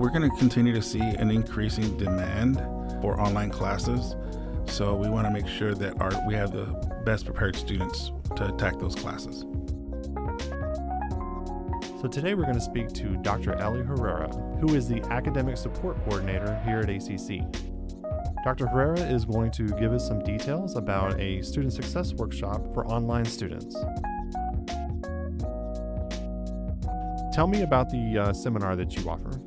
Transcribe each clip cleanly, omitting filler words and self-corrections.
We're going to continue to see an increasing demand for online classes. So we want to make sure that we have the best prepared students to attack those classes. So today we're going to speak to Dr. Eli Herrera, who is the Academic Support Coordinator here at ACC. Dr. Herrera is going to give us some details about a student success workshop for online students. Tell me about the seminar that you offer.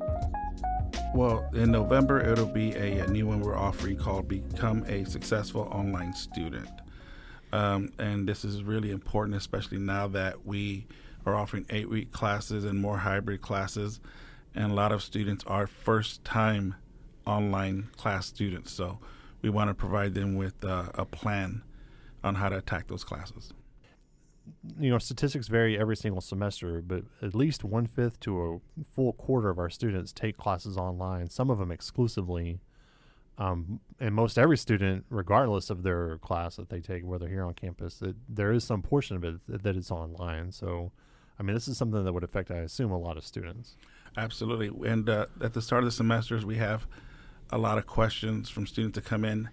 Well, in November, it'll be a new one we're offering called Become a Successful Online Student. And this is really important, especially now that we are offering 8-week classes and more hybrid classes. And a lot of students are first-time online class students. So we want to provide them with a plan on how to attack those classes. You know, statistics vary every single semester, but at least 1/5 to a full quarter of our students take classes online, some of them exclusively. And most every student, regardless of their class that they take, whether here on campus, there is some portion of it that is online. So, I mean, this is something that would affect, I assume, a lot of students. Absolutely. And at the start of the semesters, we have a lot of questions from students to come in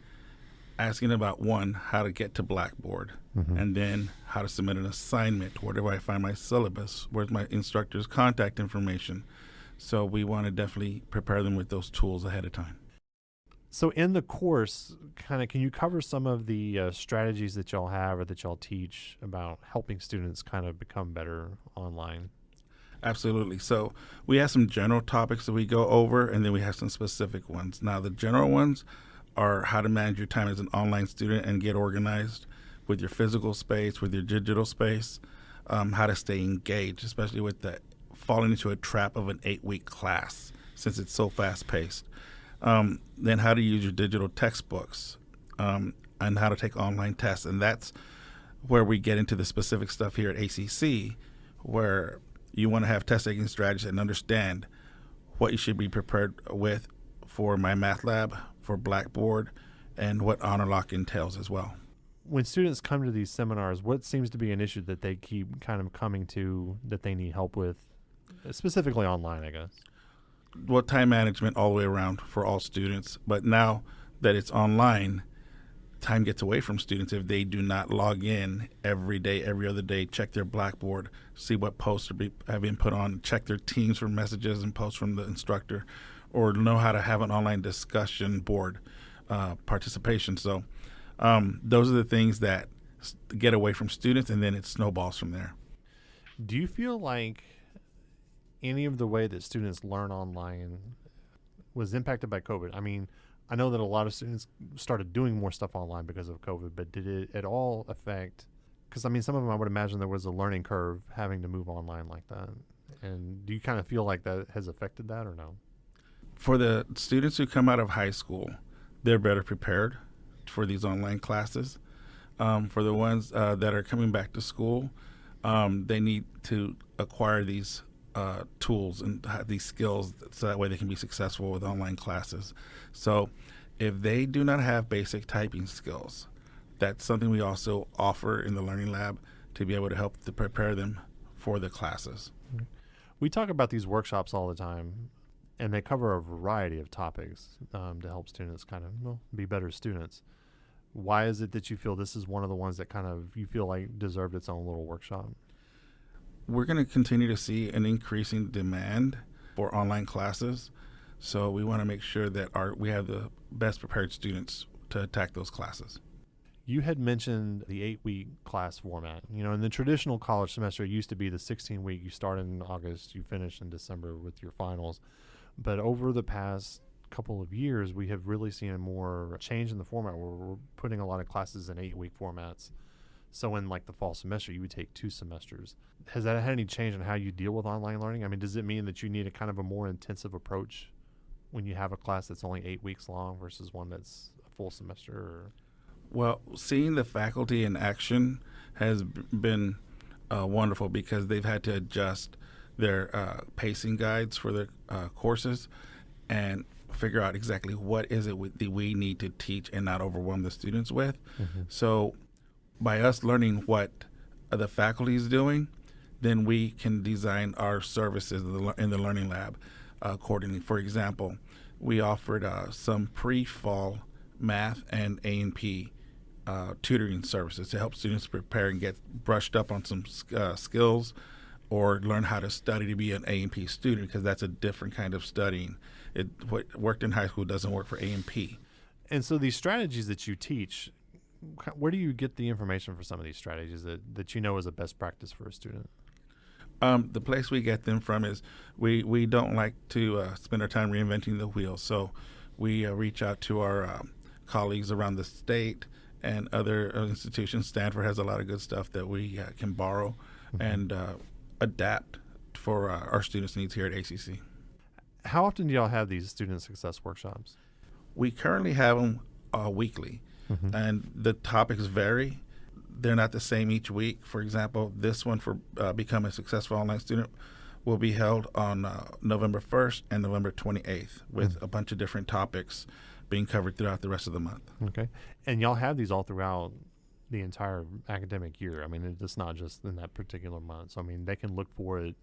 asking about, one, how to get to Blackboard, and then how to submit an assignment. Where do I find my syllabus? Where's my instructor's contact information? So we want to definitely prepare them with those tools ahead of time. So in the course, can you cover some of the strategies that y'all have or that y'all teach about helping students kind of become better online? Absolutely. So we have some general topics that we go over, and then we have some specific ones. Now, the general ones are how to manage your time as an online student and get organized with your physical space, with your digital space, how to stay engaged, especially with falling into a trap of an 8-week class since it's so fast-paced. Then how to use your digital textbooks, and how to take online tests. And that's where we get into the specific stuff here at ACC, where you want to have test-taking strategies and understand what you should be prepared with for my math lab, for Blackboard, and what HonorLock entails as well. When students come to these seminars, what seems to be an issue that they keep kind of coming to that they need help with, specifically online, I guess? Well, time management all the way around for all students. But now that it's online, time gets away from students if they do not log in every day, every other day, check their Blackboard, see what posts have been put on, check their Teams for messages and posts from the instructor, or know how to have an online discussion board participation. So those are the things that get away from students, and then it snowballs from there. Do you feel like any of the way that students learn online was impacted by COVID? I mean, I know that a lot of students started doing more stuff online because of COVID, but did it at all affect, because I mean, some of them I would imagine there was a learning curve having to move online like that. And do you kind of feel like that has affected that or no? For the students who come out of high school, they're better prepared for these online classes. For the ones that are coming back to school, they need to acquire these tools and these skills so that way they can be successful with online classes. So if they do not have basic typing skills, that's something we also offer in the Learning Lab to be able to help to prepare them for the classes. We talk about these workshops all the time, and they cover a variety of topics to help students kind of be better students. Why is it that you feel this is one of the ones that kind of you feel like deserved its own little workshop? We're going to continue to see an increasing demand for online classes. So we want to make sure that we have the best prepared students to attack those classes. You had mentioned the 8-week class format. You know, in the traditional college semester, it used to be the 16-week. You start in August, you finish in December with your finals. But over the past couple of years, we have really seen a more change in the format where we're putting a lot of classes in 8-week formats. So in like the fall semester, you would take 2 semesters. Has that had any change in how you deal with online learning? I mean, does it mean that you need a kind of a more intensive approach when you have a class that's only 8 weeks long versus one that's a full semester? Or? Well, seeing the faculty in action has been wonderful because they've had to adjust their pacing guides for their courses and figure out exactly what is it that we need to teach and not overwhelm the students with. So by us learning what the faculty is doing, then we can design our services in the Learning Lab. accordingly. For example, we offered some pre-fall math and A&P tutoring services to help students prepare and get brushed up on some skills or learn how to study to be an A&P student, because that's a different kind of studying. What worked in high school doesn't work for A&P. And so these strategies that you teach, where do you get the information for some of these strategies that you know is a best practice for a student? The place we get them from is we don't like to spend our time reinventing the wheel. So we reach out to our colleagues around the state and other institutions. Stanford has a lot of good stuff that we can borrow and adapt for our students' needs here at ACC. How often do y'all have these student success workshops? We currently have them weekly, and the topics vary. They're not the same each week. For example, this one for Become a Successful Online Student will be held on November 1st and November 28th with a bunch of different topics being covered throughout the rest of the month. Okay. And y'all have these all throughout the entire academic year. I mean, it's not just in that particular month. So, I mean, they can look for it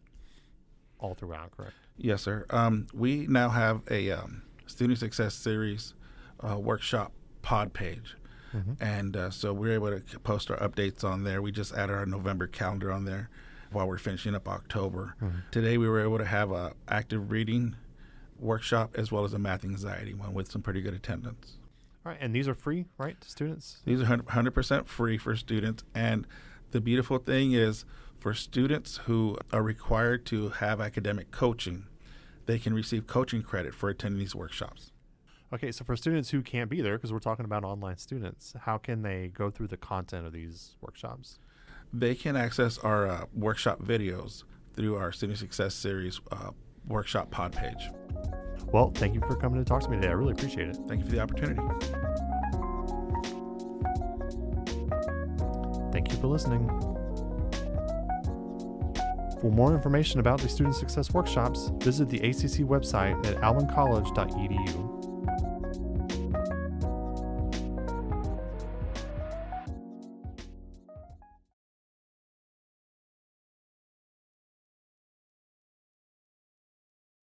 all throughout, correct? Yes, sir. We now have a Student Success Series workshop pod page. And so we're able to post our updates on there. We just added our November calendar on there while we're finishing up October. Today we were able to have a active reading workshop as well as a math anxiety one with some pretty good attendance. All right, and these are free, right, to students? These are 100% free for students. And the beautiful thing is, for students who are required to have academic coaching, they can receive coaching credit for attending these workshops. Okay, so for students who can't be there, because we're talking about online students, how can they go through the content of these workshops? They can access our workshop videos through our Student Success Series workshop pod page. Well, thank you for coming to talk to me today. I really appreciate it. Thank you for the opportunity. Thank you for listening. For more information about the Student Success Workshops, visit the ACC website at alvincollege.edu.